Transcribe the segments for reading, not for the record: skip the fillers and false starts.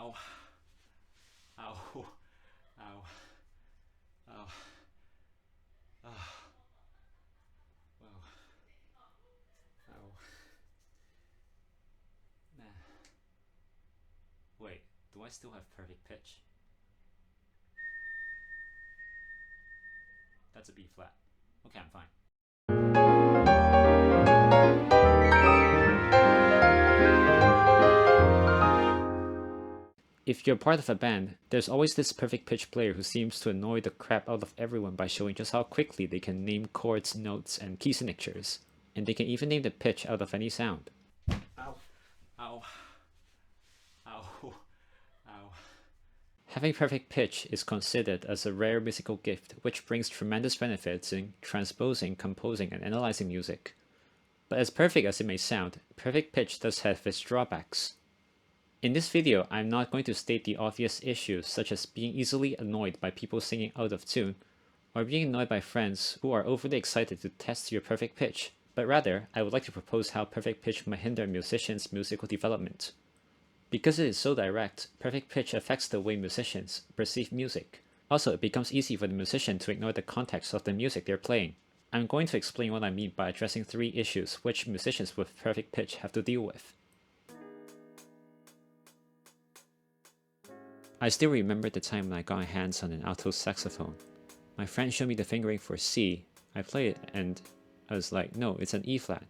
Ow. Ow. Ow. Ow. Oh. Wow. Ow. Nah. Wait, do I still have perfect pitch? That's a B flat. Okay, I'm fine. If you're part of a band, there's always this perfect pitch player who seems to annoy the crap out of everyone by showing just how quickly they can name chords, notes, and key signatures. And they can even name the pitch out of any sound. Ow. Ow. Ow. Ow. Having perfect pitch is considered as a rare musical gift which brings tremendous benefits in transposing, composing, and analyzing music. But as perfect as it may sound, perfect pitch does have its drawbacks. In this video, I'm not going to state the obvious issues such as being easily annoyed by people singing out of tune, or being annoyed by friends who are overly excited to test your perfect pitch, but rather, I would like to propose how perfect pitch might hinder musicians' musical development. Because it is so direct, perfect pitch affects the way musicians perceive music. Also, it becomes easy for the musician to ignore the context of the music they're playing. I'm going to explain what I mean by addressing 3 issues which musicians with perfect pitch have to deal with. I still remember the time when I got my hands on an alto saxophone. My friend showed me the fingering for C. I played it and I was like, no, it's an E flat.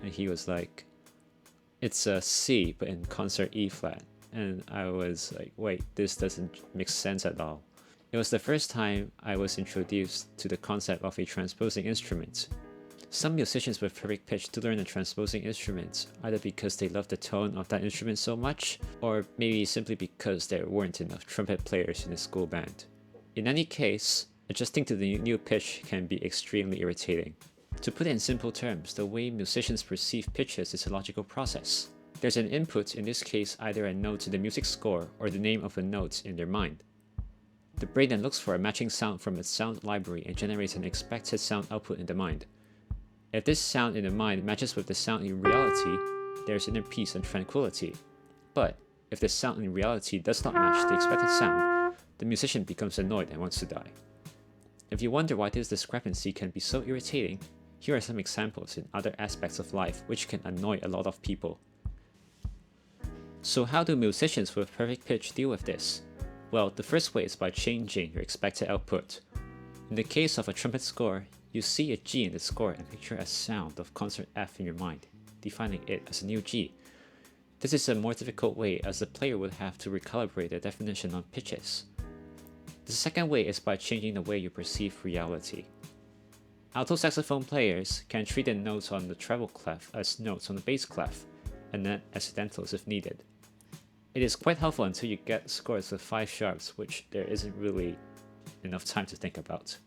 And he was like, it's a C but in concert E flat. And I was like, wait, this doesn't make sense at all. It was the first time I was introduced to the concept of a transposing instrument. Some musicians with perfect pitch do learn a transposing instrument, either because they love the tone of that instrument so much, or maybe simply because there weren't enough trumpet players in the school band. In any case, adjusting to the new pitch can be extremely irritating. To put it in simple terms, the way musicians perceive pitches is a logical process. There's an input, in this case either a note in the music score or the name of a note in their mind. The brain then looks for a matching sound from its sound library and generates an expected sound output in the mind. If this sound in the mind matches with the sound in reality, there's inner peace and tranquility. But if the sound in reality does not match the expected sound, the musician becomes annoyed and wants to die. If you wonder why this discrepancy can be so irritating, here are some examples in other aspects of life which can annoy a lot of people. So how do musicians with perfect pitch deal with this? Well, the first way is by changing your expected output. In the case of a trumpet score, you see a G in the score and picture a sound of concert F in your mind, defining it as a new G. This is a more difficult way as the player would have to recalibrate the definition on pitches. The second way is by changing the way you perceive reality. Alto saxophone players can treat the notes on the treble clef as notes on the bass clef, and then accidentals if needed. It is quite helpful until you get scores with 5 sharps, which there isn't really enough time to think about.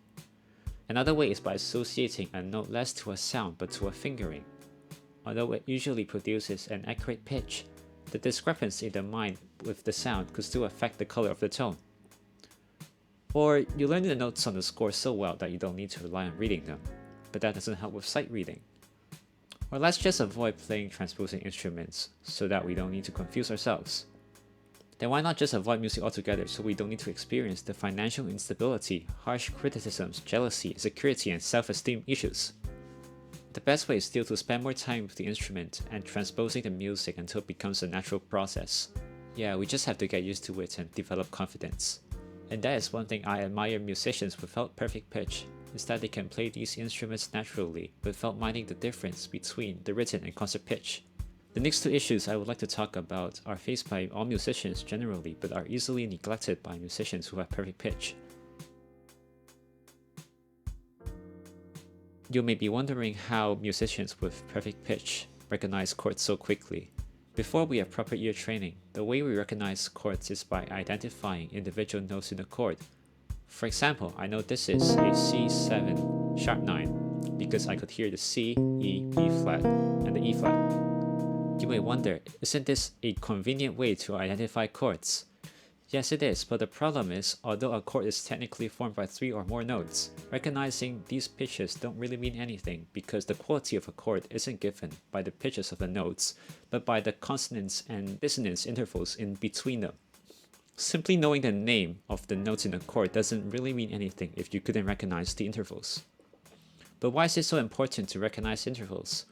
Another way is by associating a note less to a sound but to a fingering. Although it usually produces an accurate pitch, the discrepancy in the mind with the sound could still affect the color of the tone. Or you learn the notes on the score so well that you don't need to rely on reading them, but that doesn't help with sight reading. Or let's just avoid playing transposing instruments so that we don't need to confuse ourselves. Then why not just avoid music altogether so we don't need to experience the financial instability, harsh criticisms, jealousy, insecurity, and self-esteem issues? The best way is still to spend more time with the instrument and transposing the music until it becomes a natural process. Yeah, we just have to get used to it and develop confidence. And that is one thing I admire musicians without perfect pitch, is that they can play these instruments naturally without minding the difference between the written and concert pitch. The next 2 issues I would like to talk about are faced by all musicians generally, but are easily neglected by musicians who have perfect pitch. You may be wondering how musicians with perfect pitch recognize chords so quickly. Before we have proper ear training, the way we recognize chords is by identifying individual notes in the chord. For example, I know this is a C7 sharp 9 because I could hear the C, E, B flat, and the E flat. You may wonder, isn't this a convenient way to identify chords? Yes, it is, but the problem is, although a chord is technically formed by 3 or more notes, recognizing these pitches don't really mean anything because the quality of a chord isn't given by the pitches of the notes, but by the consonants and dissonance intervals in between them. Simply knowing the name of the notes in a chord doesn't really mean anything if you couldn't recognize the intervals. But why is it so important to recognize intervals?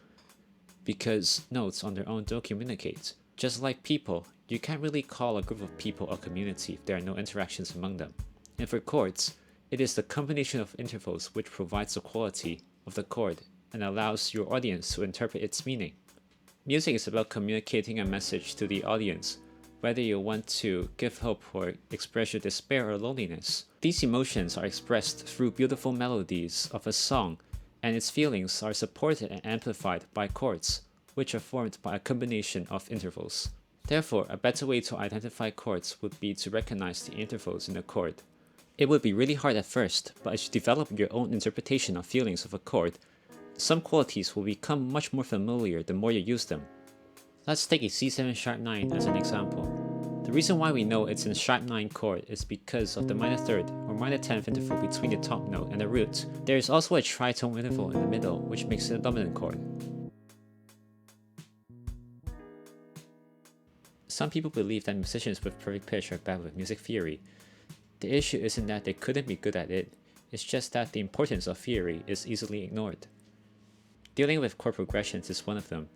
Because notes on their own don't communicate. Just like people, you can't really call a group of people a community if there are no interactions among them. And for chords, it is the combination of intervals which provides the quality of the chord and allows your audience to interpret its meaning. Music is about communicating a message to the audience, whether you want to give hope or express your despair or loneliness. These emotions are expressed through beautiful melodies of a song, and its feelings are supported and amplified by chords, which are formed by a combination of intervals. Therefore, a better way to identify chords would be to recognize the intervals in a chord. It would be really hard at first, but as you develop your own interpretation of feelings of a chord, some qualities will become much more familiar the more you use them. Let's take a C7 sharp 9 as an example. The reason why we know it's in sharp 9 chord is because of the minor third or minor 10th interval between the top note and the root. There is also a tritone interval in the middle, which makes it a dominant chord. Some people believe that musicians with perfect pitch are bad with music theory. The issue isn't that they couldn't be good at it, it's just that the importance of theory is easily ignored. Dealing with chord progressions is one of them.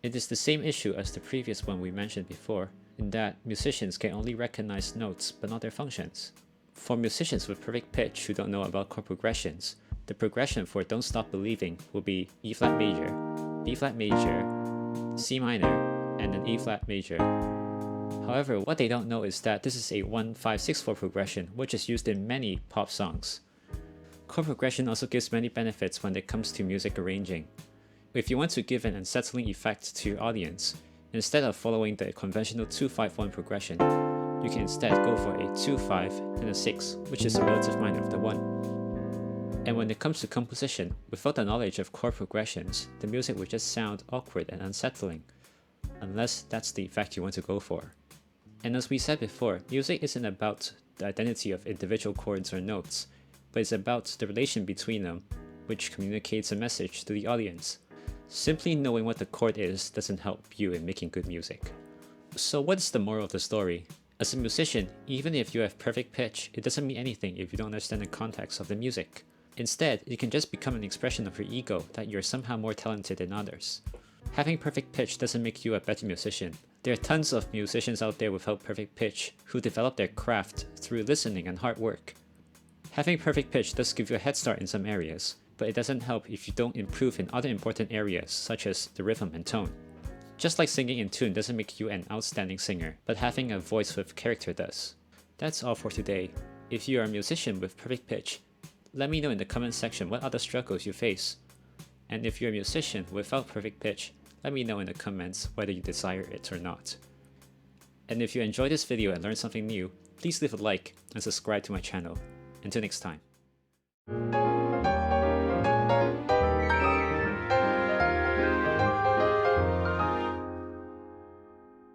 It is the same issue as the previous one we mentioned before, in that musicians can only recognize notes but not their functions. For musicians with perfect pitch who don't know about chord progressions, the progression for Don't Stop Believing will be E flat major, B flat major, C minor, and then E flat major. However, what they don't know is that this is a 1-5-6-4 progression, which is used in many pop songs. Chord progression also gives many benefits when it comes to music arranging. If you want to give an unsettling effect to your audience, instead of following the conventional 2-5-1 progression, you can instead go for a 2-5 and a 6, which is the relative minor of the 1. And when it comes to composition, without the knowledge of chord progressions, the music will just sound awkward and unsettling, unless that's the effect you want to go for. And as we said before, music isn't about the identity of individual chords or notes, but it's about the relation between them, which communicates a message to the audience. Simply knowing what the chord is doesn't help you in making good music. So what's the moral of the story? As a musician, even if you have perfect pitch, it doesn't mean anything if you don't understand the context of the music. Instead, it can just become an expression of your ego that you're somehow more talented than others. Having perfect pitch doesn't make you a better musician. There are tons of musicians out there without perfect pitch who develop their craft through listening and hard work. Having perfect pitch does give you a head start in some areas, but it doesn't help if you don't improve in other important areas such as the rhythm and tone. Just like singing in tune doesn't make you an outstanding singer, but having a voice with character does. That's all for today. If you are a musician with perfect pitch, let me know in the comment section what other struggles you face. And if you're a musician without perfect pitch, let me know in the comments whether you desire it or not. And if you enjoyed this video and learned something new, please leave a like and subscribe to my channel. Until next time.